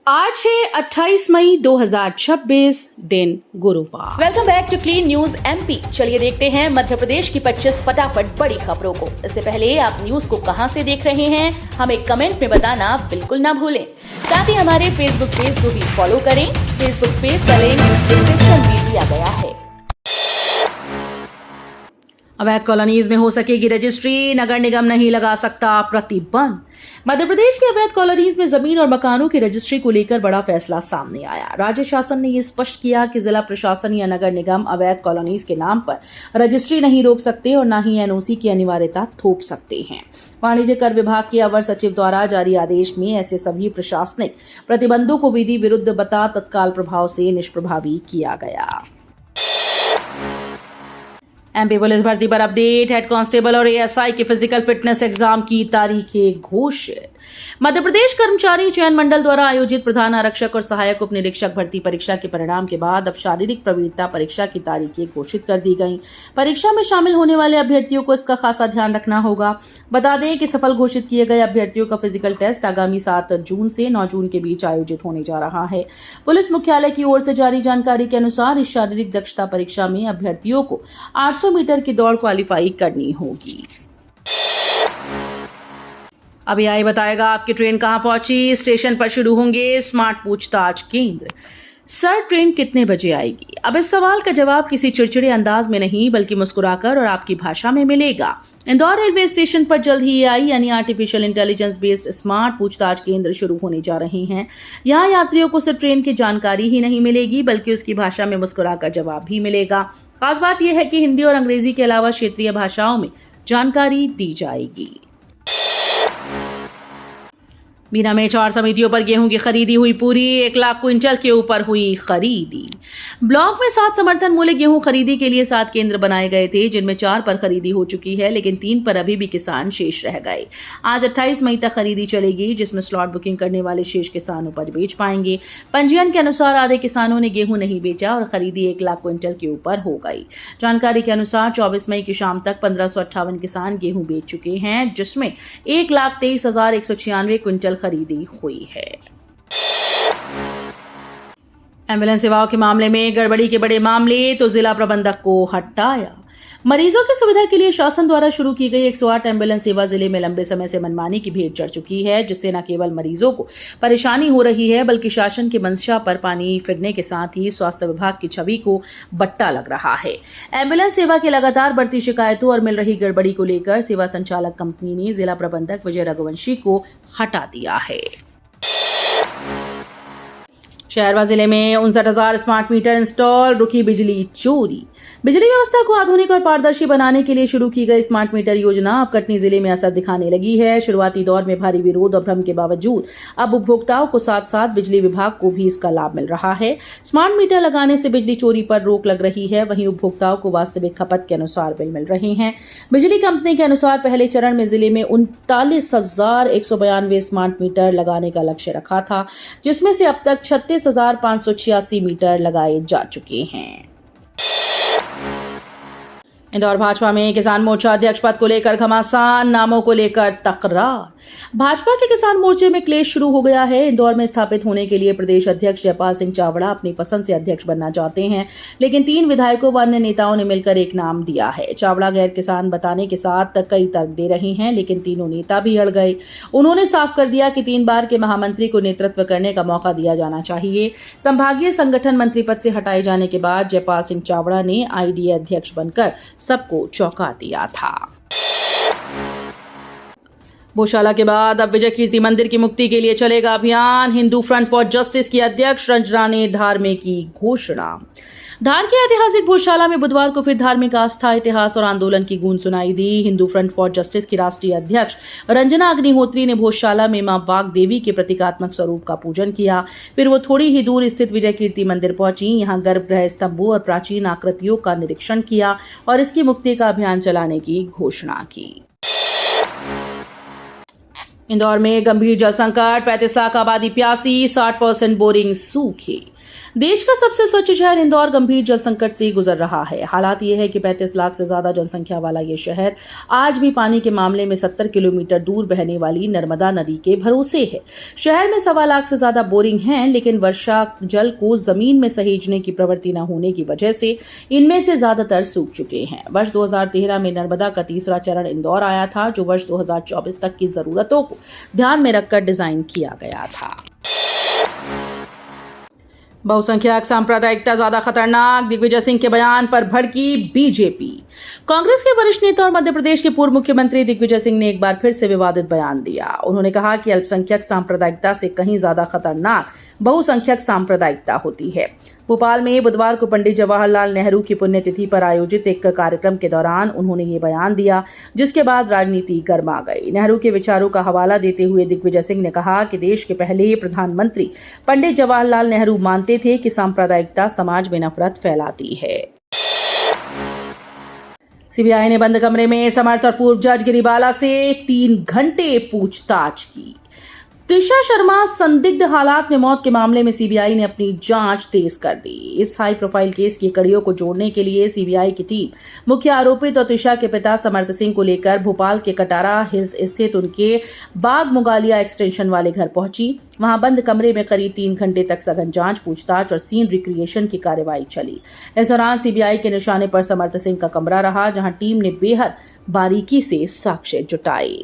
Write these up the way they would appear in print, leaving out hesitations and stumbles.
आज है 28 मई 2026 दिन गुरुवार। Welcome back to Clean News MP. चलिए देखते हैं मध्य प्रदेश की 25 फटाफट बड़ी खबरों को। इससे पहले आप न्यूज को कहां से देख रहे हैं हमें कमेंट में बताना बिल्कुल ना भूलें। साथ ही हमारे फेसबुक पेज को भी फॉलो करें। फेसबुक पेज का लिंक डिस्क्रिप्शन में दिया गया है। अवैध कॉलोनीज में हो सकेगी रजिस्ट्री, नगर निगम नहीं लगा सकता प्रतिबंध। मध्य प्रदेश के अवैध कॉलोनीज में जमीन और मकानों की रजिस्ट्री को लेकर बड़ा फैसला सामने आया। राज्य शासन ने यह स्पष्ट किया कि जिला प्रशासन या नगर निगम अवैध कॉलोनीज के नाम पर रजिस्ट्री नहीं रोक सकते और न ही एनओसी की अनिवार्यता थोप सकते हैं। वाणिज्य कर विभाग के अवर सचिव द्वारा जारी आदेश में ऐसे सभी प्रशासनिक प्रतिबंधों को विधि विरुद्ध बता तत्काल प्रभाव से निष्प्रभावी किया गया। एमपी पुलिस भर्ती पर अपडेट। हेड कांस्टेबल और एएसआई के फिजिकल फिटनेस एग्जाम की तारीखें घोषित। मध्य प्रदेश कर्मचारी चयन मंडल द्वारा आयोजित प्रधान आरक्षक और सहायक उप निरीक्षक भर्ती परीक्षा के परिणाम के बाद अब शारीरिक प्रवीणता परीक्षा की तारीखें घोषित कर दी गई। परीक्षा में शामिल होने वाले अभ्यर्थियों को इसका खासा ध्यान रखना होगा। बता दें कि सफल घोषित किए गए अभ्यर्थियों का फिजिकल टेस्ट आगामी 7 जून से 9 जून के बीच आयोजित होने जा रहा है। पुलिस मुख्यालय की ओर से जारी जानकारी के अनुसार इस शारीरिक दक्षता परीक्षा में अभ्यर्थियों को 800 मीटर की दौड़ क्वालिफाई करनी होगी। अभी आई बताएगा आपकी ट्रेन कहां पहुंची। स्टेशन पर शुरू होंगे स्मार्ट पूछताछ केंद्र। सर, ट्रेन कितने बजे आएगी? अब इस सवाल का जवाब किसी चिड़चिड़े अंदाज में नहीं बल्कि मुस्कुराकर और आपकी भाषा में मिलेगा। इंदौर रेलवे स्टेशन पर जल्द ही एआई यानी आर्टिफिशियल इंटेलिजेंस बेस्ड स्मार्ट पूछताछ केंद्र शुरू होने जा रहे हैं। यहाँ यात्रियों को सिर्फ ट्रेन की जानकारी ही नहीं मिलेगी बल्कि उसकी भाषा में मुस्कुराकर जवाब भी मिलेगा। खास बात यह है कि हिंदी और अंग्रेजी के अलावा क्षेत्रीय भाषाओं में जानकारी दी जाएगी। बीना में 4 समितियों पर गेहूं की खरीदी हुई पूरी। 1 लाख क्विंटल के ऊपर हुई खरीदी। ब्लॉक में 7 समर्थन मूल्य गेहूं खरीदी के लिए 7 केंद्र बनाए गए थे, जिनमें 4 पर खरीदी हो चुकी है, लेकिन 3 पर अभी भी किसान शेष रह गए। आज 28 मई तक खरीदी चलेगी, जिसमें स्लॉट बुकिंग करने वाले शेष किसान उपज बेच पाएंगे। पंजीयन के अनुसार आधे किसानों ने गेहूं नहीं बेचा और खरीदी 1 लाख क्विंटल के ऊपर हो गई। जानकारी के अनुसार 24 मई की शाम तक 1558 किसान गेहूं बेच चुके हैं, जिसमें 1,23,196 क्विंटल खरीदी हुई है। एम्बुलेंस सेवाओं के मामले में गड़बड़ी के बड़े मामले तो जिला प्रबंधक को हटाया। मरीजों की सुविधा के लिए शासन द्वारा शुरू की गई 108 एम्बुलेंस सेवा जिले में लंबे समय से मनमानी की भेंट चढ़ चुकी है, जिससे न केवल मरीजों को परेशानी हो रही है बल्कि शासन की मंशा पर पानी फिरने के साथ ही स्वास्थ्य विभाग की छवि को बट्टा लग रहा है। एम्बुलेंस सेवा की लगातार बढ़ती शिकायतों और मिल रही गड़बड़ी को लेकर सेवा संचालक कंपनी ने जिला प्रबंधक विजय रघुवंशी को हटा दिया है। शहरवा जिले में 59,000 स्मार्ट मीटर इंस्टॉल, रुकी बिजली चोरी। बिजली व्यवस्था को आधुनिक और पारदर्शी बनाने के लिए शुरू की गई स्मार्ट मीटर योजना अब कटनी जिले में असर दिखाने लगी है। शुरुआती दौर में भारी विरोध और भ्रम के बावजूद अब उपभोक्ताओं को साथ साथ बिजली विभाग को भी इसका लाभ मिल रहा है। स्मार्ट मीटर लगाने से बिजली चोरी पर रोक लग रही है, वहीं उपभोक्ताओं को वास्तविक खपत के अनुसार बिल मिल रहे हैं। बिजली कंपनी के अनुसार पहले चरण में जिले में 39,192 स्मार्ट मीटर लगाने का लक्ष्य रखा था, जिसमें से अब तक 36,586 मीटर लगाए जा चुके हैं। इंदौर भाजपा में किसान मोर्चा अध्यक्ष पद को लेकर घमासान, नामों को लेकर तकरार। भाजपा के किसान मोर्चे में क्लेश शुरू हो गया है। इंदौर में स्थापित होने के लिए प्रदेश अध्यक्ष जयपाल सिंह चावड़ा अपनी पसंद से अध्यक्ष बनना चाहते हैं, लेकिन 3 विधायकों व अन्य नेताओं ने मिलकर एक नाम दिया है। चावड़ा गैर किसान बताने के साथ कई तर्क दे रहे हैं, लेकिन तीनों नेता भी अड़ गए। उन्होंने साफ कर दिया कि 3 बार के महामंत्री को नेतृत्व करने का मौका दिया जाना चाहिए। संभागीय संगठन मंत्री पद से हटाए जाने के बाद जयपाल सिंह चावड़ा ने आईडीए अध्यक्ष बनकर सबको चौंका दिया था। भोशाला के बाद अब विजय कीर्ति मंदिर की मुक्ति के लिए चलेगा अभियान। हिंदू फ्रंट फॉर जस्टिस की अध्यक्ष रंजना ने धार में की घोषणा। धार के ऐतिहासिक भोशाला में बुधवार को फिर धार्मिक आस्था, इतिहास और आंदोलन की गूंज सुनाई दी। हिंदू फ्रंट फॉर जस्टिस की राष्ट्रीय अध्यक्ष रंजना अग्निहोत्री ने भोशाला में मां वाग देवी के प्रतीकात्मक स्वरूप का पूजन किया। फिर वो थोड़ी ही दूर स्थित विजय कीर्ति मंदिर पहुंची। यहां गर्भगृह स्तंभों और प्राचीन आकृतियों का निरीक्षण किया और इसकी मुक्ति का अभियान चलाने की घोषणा की। इंदौर में गंभीर जल संकट, 35 लाख आबादी प्यासी, 60% बोरिंग सूखे। देश का सबसे स्वच्छ शहर इंदौर गंभीर जल संकट से गुजर रहा है। हालात ये है कि 35 लाख से ज्यादा जनसंख्या वाला ये शहर आज भी पानी के मामले में 70 किलोमीटर दूर बहने वाली नर्मदा नदी के भरोसे है। शहर में 1.25 लाख से ज्यादा बोरिंग हैं, लेकिन वर्षा जल को जमीन में सहेजने की प्रवृत्ति न होने की वजह से इनमें से ज्यादातर सूख चुके हैं। वर्ष 2013 में नर्मदा का तीसरा चरण इंदौर आया था, जो वर्ष 2024 तक की जरूरतों को ध्यान में रखकर डिजाइन किया गया था। बहुसंख्यक सांप्रदायिकता ज्यादा खतरनाक, दिग्विजय सिंह के बयान पर भड़की बीजेपी। कांग्रेस के वरिष्ठ नेता और मध्य प्रदेश के पूर्व मुख्यमंत्री दिग्विजय सिंह ने एक बार फिर से विवादित बयान दिया। उन्होंने कहा कि अल्पसंख्यक सांप्रदायिकता से कहीं ज्यादा खतरनाक बहुसंख्यक सांप्रदायिकता होती है। भोपाल में बुधवार को पंडित जवाहरलाल नेहरू की पुण्यतिथि पर आयोजित एक कार्यक्रम के दौरान उन्होंने ये बयान दिया, जिसके बाद राजनीति गर्मा गई। नेहरू के विचारों का हवाला देते हुए दिग्विजय सिंह ने कहा कि देश के पहले प्रधानमंत्री पंडित जवाहरलाल नेहरू मानते थे कि सांप्रदायिकता समाज में नफरत फैलाती है। सीबीआई ने बंद कमरे में समर्थ और पूर्व जज गिरिबाला से 3 घंटे पूछताछ की। त्रिशा शर्मा संदिग्ध हालात में मौत के मामले में सीबीआई ने अपनी जांच तेज कर दी। इस हाई प्रोफाइल केस की कड़ियों को जोड़ने के लिए सीबीआई की टीम मुख्य आरोपित और त्रिशा के पिता समर्थ सिंह को लेकर भोपाल के कटारा हिल्स स्थित उनके बाग मुगालिया एक्सटेंशन वाले घर पहुंची। वहां बंद कमरे में करीब 3 घंटे तक सघन जांच, पूछताछ और सीन रिक्रिएशन की कार्रवाई चली। इस दौरान सीबीआई के निशाने पर समर्थ सिंह का कमरा रहा, जहां टीम ने बेहद बारीकी से साक्ष्य जुटाए।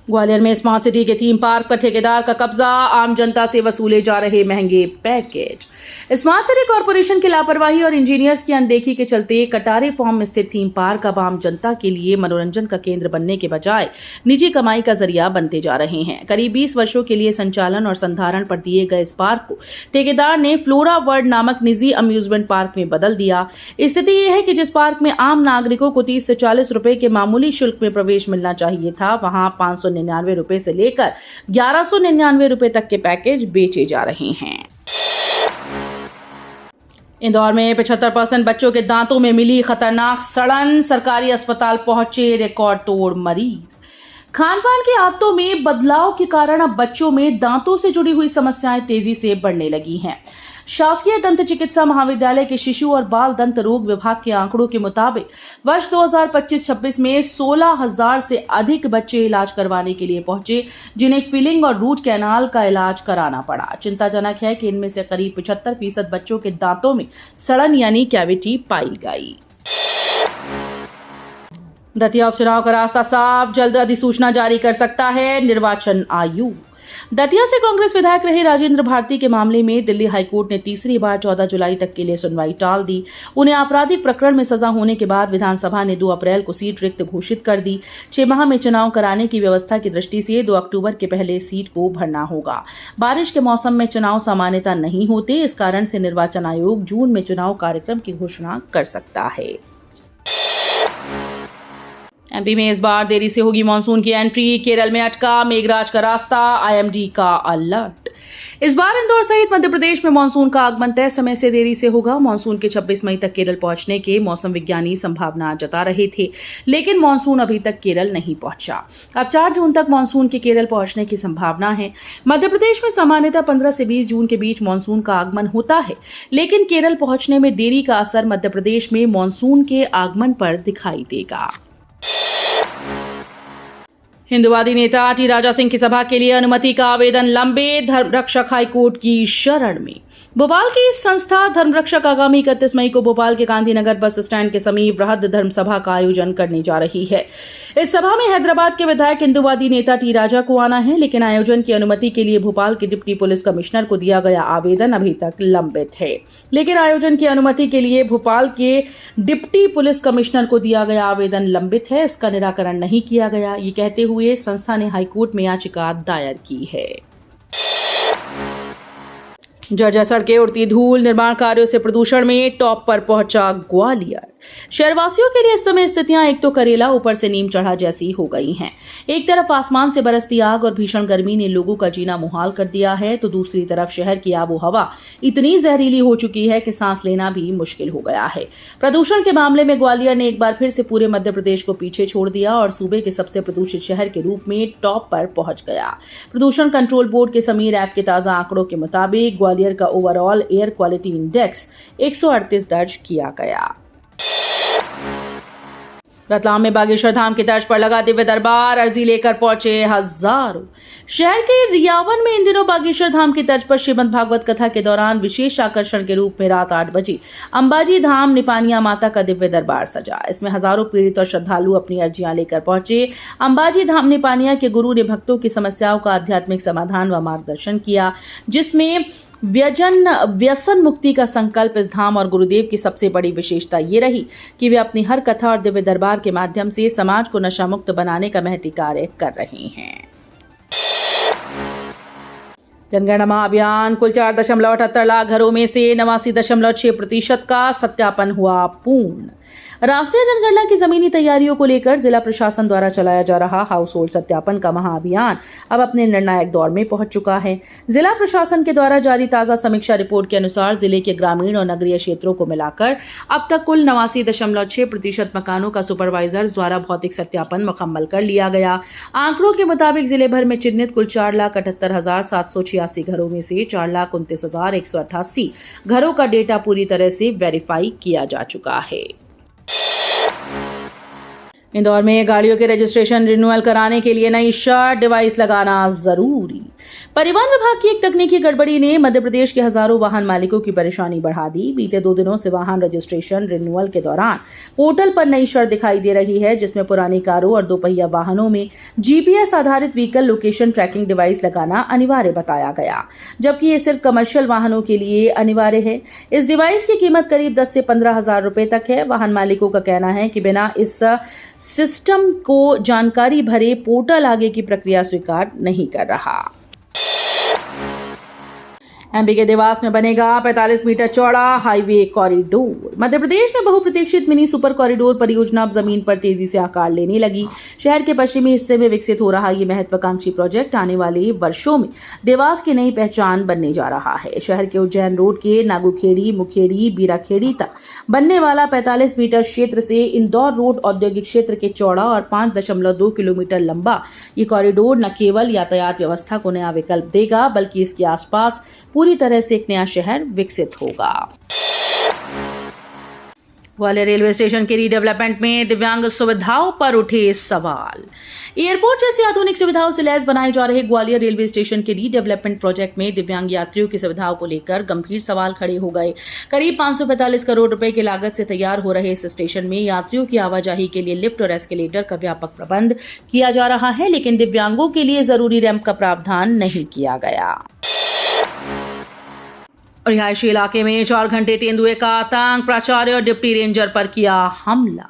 ग्वालियर में स्मार्ट सिटी के थीम पार्क पर ठेकेदार का कब्जा, आम जनता से वसूले जा रहे महंगे पैकेज। स्मार्ट सिटी कॉर्पोरेशन की लापरवाही और इंजीनियर्स की अनदेखी के चलते कटारे फार्म में स्थित थीम पार्क अब आम जनता के लिए मनोरंजन का केंद्र बनने के बजाय निजी कमाई का जरिया बनते जा रहे हैं। करीब 20 वर्षों के लिए संचालन और संधारण पर दिए गए इस पार्क को ठेकेदार ने फ्लोरा वर्ल्ड नामक निजी अम्यूजमेंट पार्क में बदल दिया। स्थिति यह है कि जिस पार्क में आम नागरिकों को 30 से 40 रुपए के मामूली शुल्क में प्रवेश मिलना चाहिए था, वहां 599 रुपए से लेकर 1199 रुपए तक के पैकेज बेचे जा रहे हैं। इंदौर में 75% बच्चों के दांतों में मिली खतरनाक सड़न, सरकारी अस्पताल पहुंचे रिकॉर्ड तोड़ मरीज। खान पान की आदतों में बदलाव के कारण अब बच्चों में दांतों से जुड़ी हुई समस्याएं तेजी से बढ़ने लगी हैं। शासकीय दंत चिकित्सा महाविद्यालय के शिशु और बाल दंत रोग विभाग के आंकड़ों के मुताबिक वर्ष 2025-26 में 16,000 से अधिक बच्चे इलाज करवाने के लिए पहुंचे, जिन्हें फिलिंग और रूट कैनाल का इलाज कराना पड़ा। चिंताजनक है कि इनमें से करीब 75% बच्चों के दांतों में सड़न यानी कैविटी पाई गई। दतिया उपचुनाव का रास्ता साफ, जल्द अधिसूचना जारी कर सकता है निर्वाचन आयोग। दतिया से कांग्रेस विधायक रहे राजेंद्र भारती के मामले में दिल्ली हाईकोर्ट ने तीसरी बार 14 जुलाई तक के लिए सुनवाई टाल दी। उन्हें आपराधिक प्रकरण में सजा होने के बाद विधानसभा ने 2 अप्रैल को सीट रिक्त घोषित कर दी। 6 माह में चुनाव कराने की व्यवस्था की दृष्टि से 2 अक्टूबर के पहले सीट को भरना होगा। बारिश के मौसम में चुनाव सामान्यतः नहीं होते, इस कारण से निर्वाचन आयोग जून में चुनाव कार्यक्रम की घोषणा कर सकता है। एमपी में इस बार देरी से होगी मानसून की एंट्री, केरल में अटका मेघराज का रास्ता, आईएमडी का अलर्ट। इस बार इंदौर सहित मध्य प्रदेश में मानसून का आगमन तय समय से देरी से होगा। मानसून के 26 मई तक केरल पहुंचने के मौसम विज्ञानी संभावना जता रहे थे, लेकिन मानसून अभी तक केरल नहीं पहुंचा। अब 4 जून तक मानसून के केरल पहुंचने की संभावना है। मध्य प्रदेश में सामान्यतः 15 से 20 जून के बीच मानसून का आगमन होता है, लेकिन केरल पहुंचने में देरी का असर मध्य प्रदेश में मानसून के आगमन पर दिखाई देगा। हिंदुवादी नेता टी राजा सिंह की सभा के लिए अनुमति का आवेदन लंबित, धर्मरक्षक हाईकोर्ट की शरण में। भोपाल की संस्था धर्मरक्षक आगामी 31 मई को भोपाल के गांधीनगर बस स्टैंड के समीप वृहद धर्म सभा का आयोजन करने जा रही है। इस सभा में हैदराबाद के विधायक हिंदुवादी नेता टी राजा को आना है, लेकिन आयोजन की अनुमति के लिए भोपाल के डिप्टी पुलिस कमिश्नर को दिया गया आवेदन अभी तक लंबित है। लेकिन आयोजन की अनुमति के लिए भोपाल के डिप्टी पुलिस कमिश्नर को दिया गया आवेदन लंबित है, इसका निराकरण नहीं किया गया। ये कहते हुए संस्था ने हाईकोर्ट में याचिका दायर की है। जर्जर सड़कें, उड़ती धूल, निर्माण कार्यों से प्रदूषण में टॉप पर पहुंचा ग्वालियर। शहरवासियों के लिए इस समय स्थितियां एक तो करेला ऊपर से नीम चढ़ा जैसी हो गई हैं। एक तरफ आसमान से बरसती आग और भीषण गर्मी ने लोगों का जीना मुहाल कर दिया है, तो दूसरी तरफ शहर की आबो हवा इतनी जहरीली हो चुकी है कि सांस लेना भी मुश्किल हो गया है। प्रदूषण के मामले में ग्वालियर ने एक बार फिर से पूरे मध्य प्रदेश को पीछे छोड़ दिया और सूबे के सबसे प्रदूषित शहर के रूप में टॉप पर पहुंच गया। प्रदूषण कंट्रोल बोर्ड के समीर ऐप के ताजा आंकड़ों के मुताबिक ग्वालियर का ओवरऑल एयर क्वालिटी इंडेक्स 138 दर्ज किया गया। रतलाम में बागेश्वर धाम की तर्ज पर लगा दिव्य दरबार, अर्जी लेकर पहुंचे हजारों। शहर के रियावन में इन दिनों बागेश्वर धाम की तर्ज पर श्रीमद् भागवत कथा के दौरान विशेष आकर्षण के रूप में रात 8 बजे अंबाजी धाम निपानिया माता का दिव्य दरबार सजा। इसमें हजारों पीड़ित और श्रद्धालु अपनी अर्जियां लेकर पहुंचे। अंबाजी धाम निपानिया के गुरु ने भक्तों की समस्याओं का आध्यात्मिक समाधान व मार्गदर्शन किया, जिसमें व्यसन मुक्ति का संकल्प इस धाम और गुरुदेव की सबसे बड़ी विशेषता ये रही कि वे अपनी हर कथा और दिव्य दरबार के माध्यम से समाज को नशा मुक्त बनाने का महती कार्य कर रहे हैं। जनगणना अभियान, कुल 4.78 लाख घरों में से 89.6% का सत्यापन हुआ पूर्ण। राष्ट्रीय जनगणना की जमीनी तैयारियों को लेकर जिला प्रशासन द्वारा चलाया जा रहा हाउस होल्ड सत्यापन का महाअभियान अब अपने निर्णायक दौर में पहुंच चुका है। जिला प्रशासन के द्वारा जारी ताजा समीक्षा रिपोर्ट के अनुसार जिले के ग्रामीण और नगरीय क्षेत्रों को मिलाकर अब तक कुल 89.6% मकानों का सुपरवाइजर्स द्वारा भौतिक सत्यापन मुकम्मल कर लिया गया। आंकड़ों के मुताबिक जिले भर में चिन्हित कुल 4,78,786 घरों में से 4,29,188 घरों का डेटा पूरी तरह से वेरीफाई किया जा चुका है। इंदौर में गाड़ियों के रजिस्ट्रेशन रिन्यूअल कराने के लिए नई शार्ट डिवाइस लगाना जरूरी। परिवहन विभाग की एक तकनीकी गड़बड़ी ने मध्य प्रदेश के हजारों वाहन मालिकों की परेशानी बढ़ा दी। बीते 2 दिनों से वाहन रजिस्ट्रेशन रिन्यूअल के दौरान पोर्टल पर नई शर्त दिखाई दे रही है, जिसमें पुरानी कारों और दोपहिया वाहनों में जीपीएस आधारित व्हीकल लोकेशन ट्रैकिंग डिवाइस लगाना अनिवार्य बताया गया, जबकि ये सिर्फ कमर्शियल वाहनों के लिए अनिवार्य है। इस डिवाइस की कीमत करीब 10 से 15 हजार रुपए तक है। वाहन मालिकों का कहना है कि बिना इस सिस्टम को जानकारी भरे पोर्टल आगे की प्रक्रिया स्वीकार नहीं कर रहा। एमपी के देवास में बनेगा 45 मीटर चौड़ा हाईवे कॉरिडोर। मध्य प्रदेश में बहुप्रतीक्षित मिनी सुपर कॉरिडोर परियोजना अब जमीन पर तेजी से आकार लेने लगी। शहर के पश्चिमी हिस्से में विकसित हो रहा ये महत्वाकांक्षी प्रोजेक्ट आने वाले वर्षों में देवास की नई पहचान बनने जा रहा है। शहर के उज्जैन रोड के नागुखेड़ी, मुखेड़ी, बीराखेड़ी तक बनने वाला 45 मीटर क्षेत्र से इंदौर रोड औद्योगिक क्षेत्र के चौड़ा और 5.2 किलोमीटर लंबा ये कॉरिडोर न केवल यातायात व्यवस्था को नया विकल्प देगा, बल्कि इसके आसपास पूरी तरह से एक नया शहर विकसित होगा। ग्वालियर रेलवे स्टेशन के रीडेवलपमेंट में दिव्यांग सुविधाओं पर उठे सवाल। एयरपोर्ट जैसी आधुनिक सुविधाओं से लैस बनाए जा रहे ग्वालियर रेलवे स्टेशन के रीडेवलपमेंट प्रोजेक्ट में दिव्यांग यात्रियों की सुविधाओं को लेकर गंभीर सवाल खड़े हो गए। करीब 545 करोड़ रुपए की लागत से तैयार हो रहे इस स्टेशन में यात्रियों की आवाजाही के लिए लिफ्ट और एस्केलेटर का व्यापक प्रबंध किया जा रहा है, लेकिन दिव्यांगों के लिए जरूरी रैंप का प्रावधान नहीं किया गया। रिहायशी इलाके में 4 घंटे तेंदुए का आतंक, प्राचार्य और डिप्टी रेंजर पर किया हमला।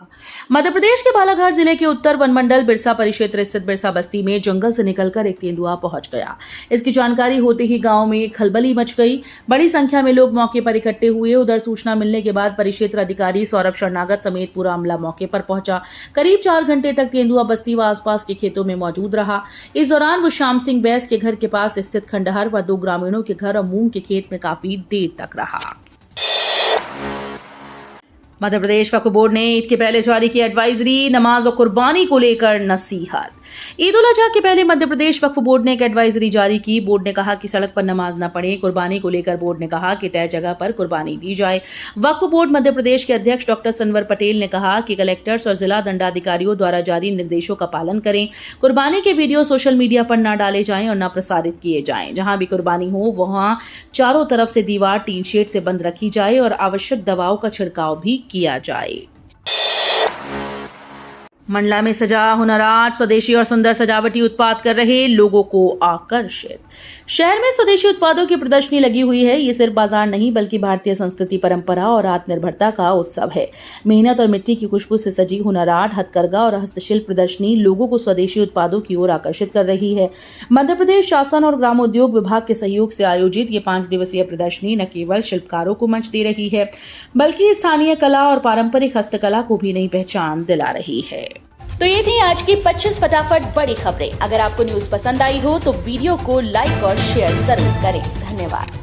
मध्य प्रदेश के बालाघाट जिले के उत्तर वनमंडल बिरसा परिक्षेत्र स्थित बिरसा बस्ती में जंगल से निकलकर एक तेंदुआ पहुंच गया। इसकी जानकारी होते ही गांव में खलबली मच गई। बड़ी संख्या में लोग मौके पर इकट्ठे हुए। उधर सूचना मिलने के बाद परिक्षेत्र अधिकारी सौरभ शरणागत समेत पूरा अमला मौके पर पहुंचा। करीब 4 घंटे तक तेंदुआ बस्ती व आसपास के खेतों में मौजूद रहा। इस दौरान वो श्याम सिंह बैस के घर के पास स्थित खंडहर व 2 ग्रामीणों के घर और मूंग के खेत में काफी देर तक रहा। मध्य प्रदेश वक्फ बोर्ड ने ईद के पहले जारी की एडवाइजरी, नमाज और कुर्बानी को लेकर नसीहत। ईद उल अजहा के पहले मध्य प्रदेश वक्फ बोर्ड ने एक एडवाइजरी जारी की। बोर्ड ने कहा कि सड़क पर नमाज न पढ़े। कुर्बानी को लेकर बोर्ड ने कहा कि तय जगह पर कुर्बानी दी जाए। वक्फ बोर्ड मध्य प्रदेश के अध्यक्ष डॉक्टर सनवर पटेल ने कहा कि कलेक्टर्स और जिला दंडाधिकारियों द्वारा जारी निर्देशों का पालन करें। कुर्बानी के वीडियो सोशल मीडिया पर न डाले जाएं और न प्रसारित किए जाएं। जहां भी कुर्बानी हो वहां चारों तरफ से दीवार टीन शेड से बंद रखी जाए और आवश्यक दवाओं का छिड़काव भी किया जाए। मंडला में सजा हुनर हाट स्वदेशी और सुंदर सजावटी उत्पाद कर रहे लोगों को आकर्षित। शहर में स्वदेशी उत्पादों की प्रदर्शनी लगी हुई है। ये सिर्फ बाजार नहीं बल्कि भारतीय संस्कृति, परंपरा और आत्मनिर्भरता का उत्सव है। मेहनत और मिट्टी की खुशबू से सजी हुनर हाट, हथकरघा और हस्तशिल्प प्रदर्शनी लोगों को स्वदेशी उत्पादों की ओर आकर्षित कर रही है। मध्य प्रदेश शासन और ग्रामोद्योग विभाग के सहयोग से आयोजित ये 5 दिवसीय प्रदर्शनी न केवल शिल्पकारों को मंच दे रही है बल्कि स्थानीय कला और पारंपरिक हस्तकला को भी नई पहचान दिला रही है। तो ये थी आज की 25 फटाफट बड़ी खबरें। अगर आपको न्यूज पसंद आई हो तो वीडियो को लाइक और शेयर जरूर करें। धन्यवाद।